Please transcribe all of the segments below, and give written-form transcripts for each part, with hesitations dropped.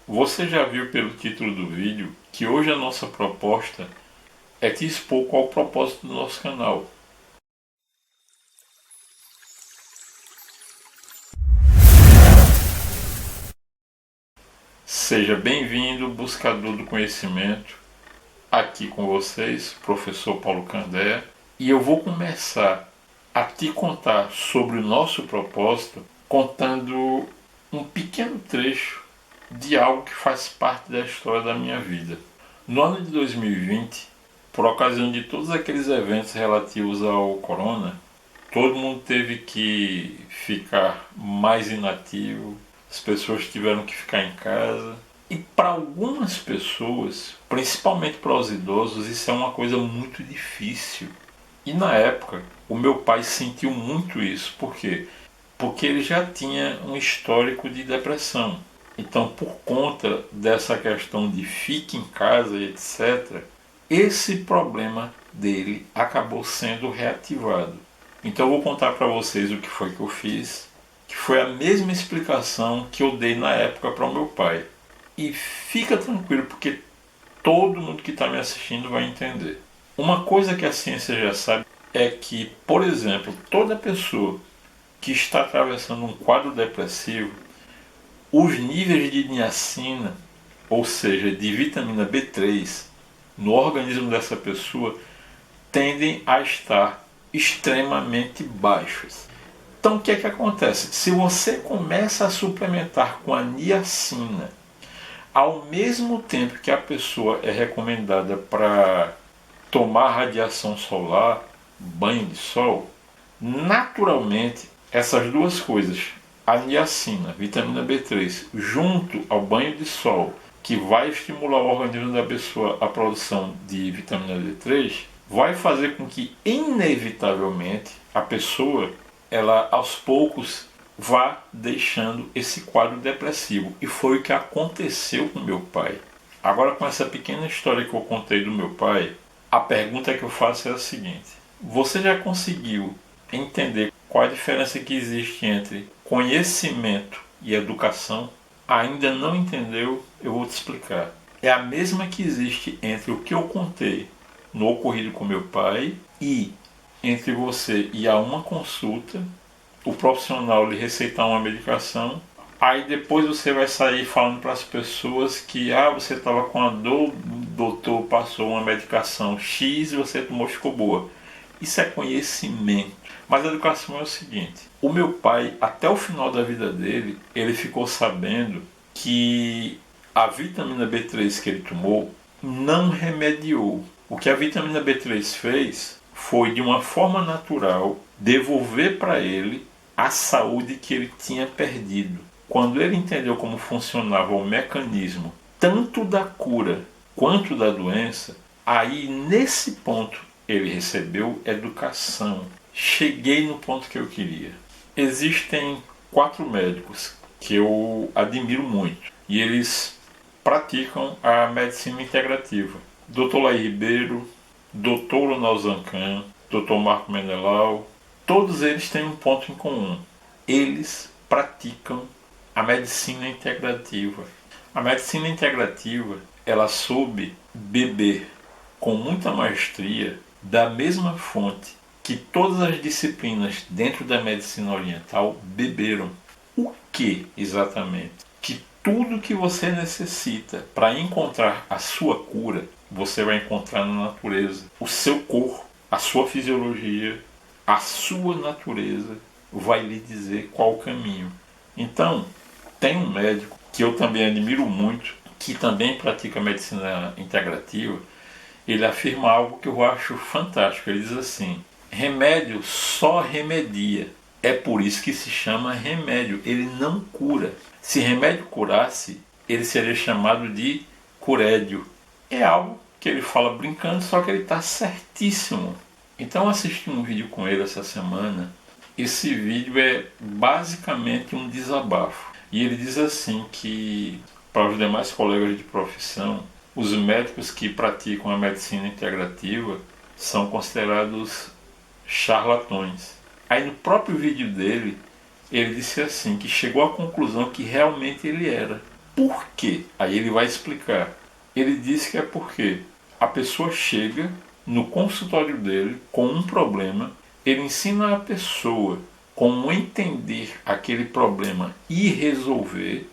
Você já viu pelo título do vídeo que hoje a nossa proposta é te expor qual o propósito do nosso canal. Seja bem-vindo, buscador do conhecimento, aqui com vocês, professor Paulo Candé, e eu vou começar a te contar sobre o nosso propósito, contando um pequeno trecho de algo que faz parte da história da minha vida. No ano de 2020, por ocasião de todos aqueles eventos relativos ao corona, todo mundo teve que ficar mais inativo, as pessoas tiveram que ficar em casa. E para algumas pessoas, principalmente para os idosos, isso é uma coisa muito difícil. E na época, o meu pai sentiu muito isso. Por quê? Porque ele já tinha um histórico de depressão. Então, por conta dessa questão de fique em casa e etc., esse problema dele acabou sendo reativado. Então eu vou contar para vocês o que foi que eu fiz, que foi a mesma explicação que eu dei na época para o meu pai. E fica tranquilo, porque todo mundo que está me assistindo vai entender. Uma coisa que a ciência já sabe é que, por exemplo, toda pessoa que está atravessando um quadro depressivo, os níveis de niacina, ou seja, de vitamina B3, no organismo dessa pessoa tendem a estar extremamente baixos. Então o que é que acontece? Se você começa a suplementar com a niacina, ao mesmo tempo que a pessoa é recomendada para tomar radiação solar, banho de sol, naturalmente essas duas coisas, a niacina, vitamina B3, junto ao banho de sol, que vai estimular o organismo da pessoa a produção de vitamina D3, vai fazer com que inevitavelmente a pessoa, ela aos poucos vá deixando esse quadro depressivo. E foi o que aconteceu com meu pai. Agora, com essa pequena história que eu contei do meu pai, a pergunta que eu faço é a seguinte: você já conseguiu entender qual a diferença que existe entre conhecimento e educação? Ainda não entendeu? Eu vou te explicar. É a mesma que existe entre o que eu contei no ocorrido com meu pai e entre você ir a uma consulta, o profissional lhe receitar uma medicação, aí depois você vai sair falando para as pessoas que você estava com a dor, o doutor passou uma medicação X e você tomou, ficou boa. Isso é conhecimento. Mas a educação é o seguinte: o meu pai, até o final da vida dele, ele ficou sabendo que a vitamina B3 que ele tomou não remediou. O que a vitamina B3 fez foi, de uma forma natural, devolver para ele a saúde que ele tinha perdido. Quando ele entendeu como funcionava o mecanismo tanto da cura quanto da doença, aí nesse ponto ele recebeu educação. Cheguei no ponto que eu queria. Existem 4 médicos que eu admiro muito e eles praticam a medicina integrativa. Dr. Laí Ribeiro, Dr. Ronald Zancan, Dr. Marco Menelau, todos eles têm um ponto em comum. Eles praticam a medicina integrativa. A medicina integrativa, ela soube beber com muita maestria da mesma fonte que todas as disciplinas dentro da medicina oriental beberam. O que exatamente? Que tudo que você necessita para encontrar a sua cura, você vai encontrar na natureza. O seu corpo, a sua fisiologia, a sua natureza vai lhe dizer qual o caminho. Então, tem um médico que eu também admiro muito, que também pratica medicina integrativa. Ele afirma algo que eu acho fantástico. Ele diz assim: remédio só remedia. É por isso que se chama remédio. Ele não cura. Se remédio curasse, ele seria chamado de curédio. É algo que ele fala brincando, só que ele está certíssimo. Então eu assisti um vídeo com ele essa semana. Esse vídeo é basicamente um desabafo. E ele diz assim que, para os demais colegas de profissão, os médicos que praticam a medicina integrativa são considerados charlatões. Aí no próprio vídeo dele, ele disse assim, que chegou à conclusão que realmente ele era. Por quê? Aí ele vai explicar. Ele diz que é porque a pessoa chega no consultório dele com um problema, ele ensina a pessoa como entender aquele problema e resolver,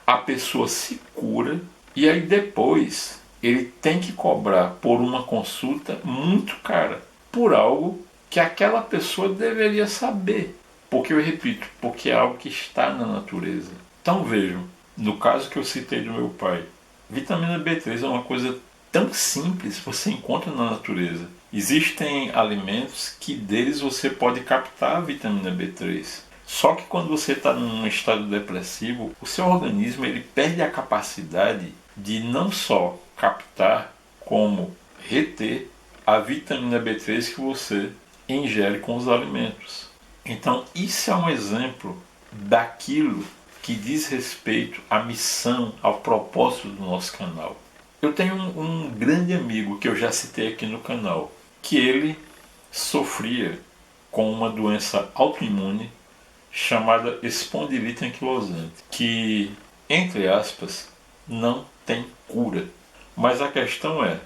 a pessoa se cura e aí depois ele tem que cobrar por uma consulta muito cara, por algo que aquela pessoa deveria saber. Porque eu repito, porque é algo que está na natureza. Então vejam, no caso que eu citei do meu pai, vitamina B3 é uma coisa tão simples, você encontra na natureza. Existem alimentos que deles você pode captar a vitamina B3. Só que quando você está num estado depressivo, o seu organismo ele perde a capacidade de não só captar, como reter a vitamina B3 que você ingere com os alimentos. Então isso é um exemplo daquilo que diz respeito à missão, ao propósito do nosso canal. Eu tenho um grande amigo que eu já citei aqui no canal, que ele sofria com uma doença autoimune chamada espondilite anquilosante, que, entre aspas, não tem cura. Mas a questão é,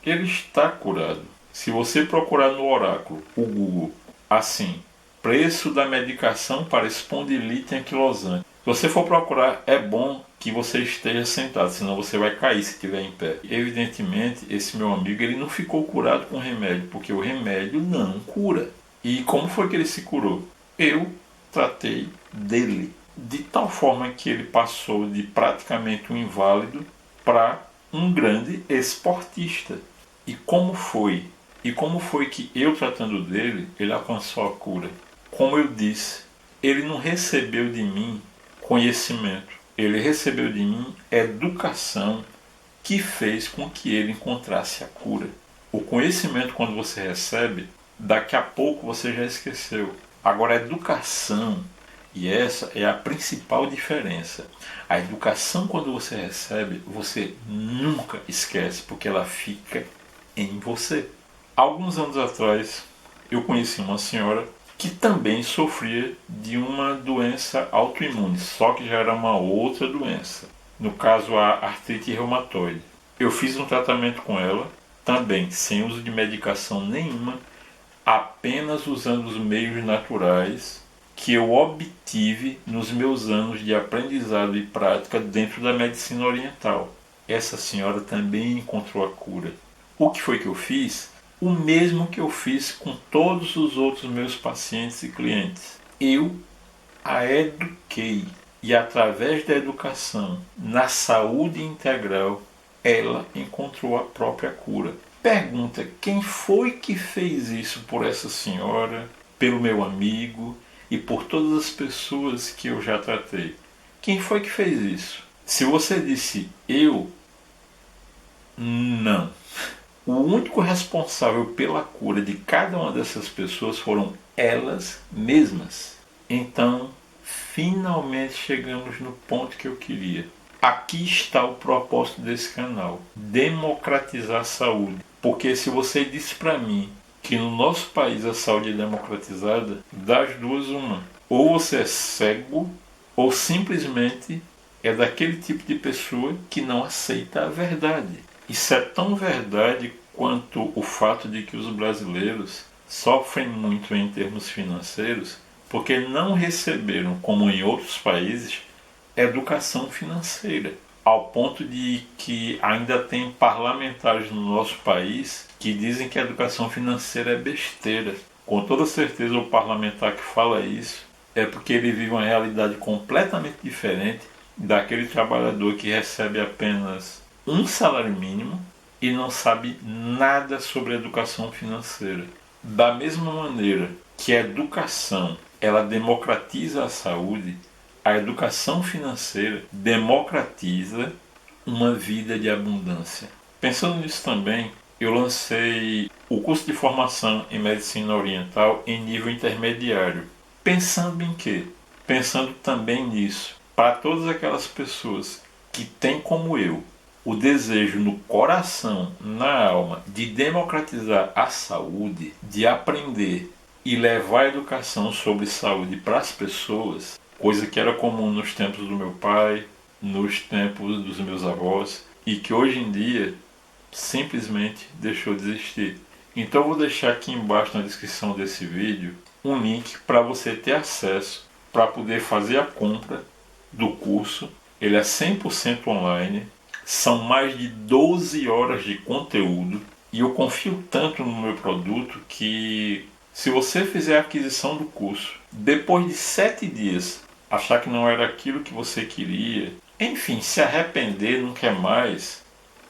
ele está curado. Se você procurar no oráculo, o Google, assim, preço da medicação para espondilite anquilosante, se você for procurar, é bom que você esteja sentado, senão você vai cair se estiver em pé. Evidentemente, esse meu amigo ele não ficou curado com remédio, porque o remédio não cura. E como foi que ele se curou? Eu tratei dele, de tal forma que ele passou de praticamente um inválido para um grande esportista. E como foi? E como foi que eu tratando dele, ele alcançou a cura? Como eu disse, ele não recebeu de mim conhecimento, ele recebeu de mim educação que fez com que ele encontrasse a cura. O conhecimento, quando você recebe, daqui a pouco você já esqueceu. Agora, a educação, e essa é a principal diferença. A educação, quando você recebe, você nunca esquece, porque ela fica em você. Alguns anos atrás, eu conheci uma senhora que também sofria de uma doença autoimune, só que já era uma outra doença. No caso, a artrite reumatoide. Eu fiz um tratamento com ela, também sem uso de medicação nenhuma, apenas usando os meios naturais que eu obtive nos meus anos de aprendizado e prática dentro da medicina oriental. Essa senhora também encontrou a cura. O que foi que eu fiz? O mesmo que eu fiz com todos os outros meus pacientes e clientes. Eu a eduquei e através da educação na saúde integral ela encontrou a própria cura. Pergunta, quem foi que fez isso por essa senhora, pelo meu amigo e por todas as pessoas que eu já tratei? Quem foi que fez isso? Se você disse eu, não. O único responsável pela cura de cada uma dessas pessoas foram elas mesmas. Então, finalmente chegamos no ponto que eu queria. Aqui está o propósito desse canal: democratizar a saúde. Porque se você disse para mim que no nosso país a saúde é democratizada, das duas uma. Ou você é cego, ou simplesmente é daquele tipo de pessoa que não aceita a verdade. Isso é tão verdade quanto o fato de que os brasileiros sofrem muito em termos financeiros porque não receberam, como em outros países, educação financeira. Ao ponto de que ainda tem parlamentares no nosso país que dizem que a educação financeira é besteira. Com toda certeza o parlamentar que fala isso é porque ele vive uma realidade completamente diferente daquele trabalhador que recebe apenas um salário mínimo e não sabe nada sobre educação financeira. Da mesma maneira que a educação ela democratiza a saúde, a educação financeira democratiza uma vida de abundância. Pensando nisso também, eu lancei o curso de formação em medicina oriental em nível intermediário. Pensando em quê? Pensando também nisso, para todas aquelas pessoas que têm como eu o desejo no coração, na alma, de democratizar a saúde, de aprender e levar a educação sobre saúde para as pessoas, coisa que era comum nos tempos do meu pai, nos tempos dos meus avós e que hoje em dia simplesmente deixou de existir. Então eu vou deixar aqui embaixo na descrição desse vídeo um link para você ter acesso para poder fazer a compra do curso. Ele é 100% online, são mais de 12 horas de conteúdo e eu confio tanto no meu produto que se você fizer a aquisição do curso, depois de 7 dias achar que não era aquilo que você queria, enfim, se arrepender, não quer mais,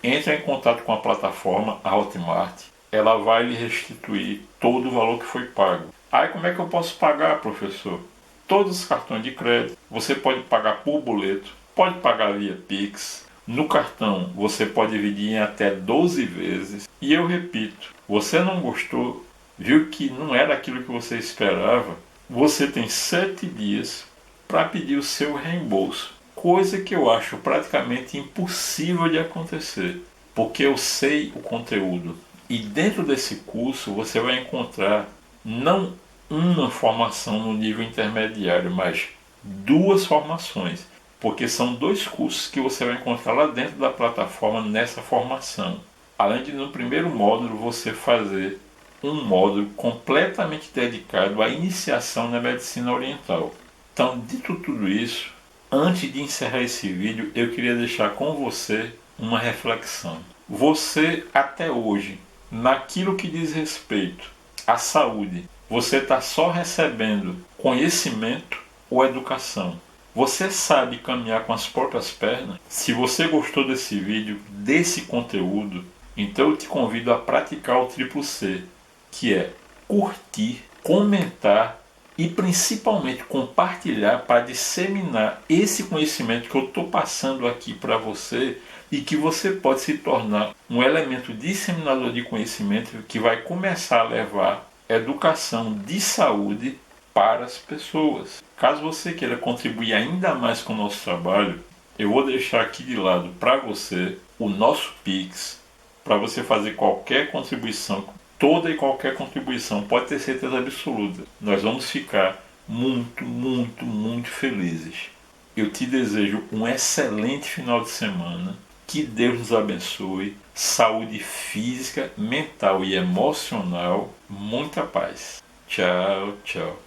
entre em contato com a plataforma, a Hotmart, ela vai lhe restituir todo o valor que foi pago. Aí como é que eu posso pagar, professor? Todos os cartões de crédito, você pode pagar por boleto, pode pagar via Pix. No cartão você pode dividir em até 12 vezes. E eu repito, você não gostou, viu que não era aquilo que você esperava, você tem 7 dias para pedir o seu reembolso. Coisa que eu acho praticamente impossível de acontecer, porque eu sei o conteúdo. E dentro desse curso você vai encontrar não uma formação no nível intermediário, mas 2 formações, porque são 2 cursos que você vai encontrar lá dentro da plataforma nessa formação. Além de no primeiro módulo você fazer um módulo completamente dedicado à iniciação na medicina oriental. Então, dito tudo isso, antes de encerrar esse vídeo, eu queria deixar com você uma reflexão. Você, até hoje, naquilo que diz respeito à saúde, você está só recebendo conhecimento ou educação? Você sabe caminhar com as próprias pernas? Se você gostou desse vídeo, desse conteúdo, então eu te convido a praticar o triplo C, que é curtir, comentar e principalmente compartilhar para disseminar esse conhecimento que eu estou passando aqui para você e que você pode se tornar um elemento disseminador de conhecimento que vai começar a levar educação de saúde para as pessoas. Caso você queira contribuir ainda mais com o nosso trabalho, eu vou deixar aqui de lado para você o nosso Pix, para você fazer qualquer contribuição. Toda e qualquer contribuição, pode ter certeza absoluta, nós vamos ficar muito, muito, muito felizes. Eu te desejo um excelente final de semana, que Deus nos abençoe, saúde física, mental e emocional, muita paz. Tchau, tchau.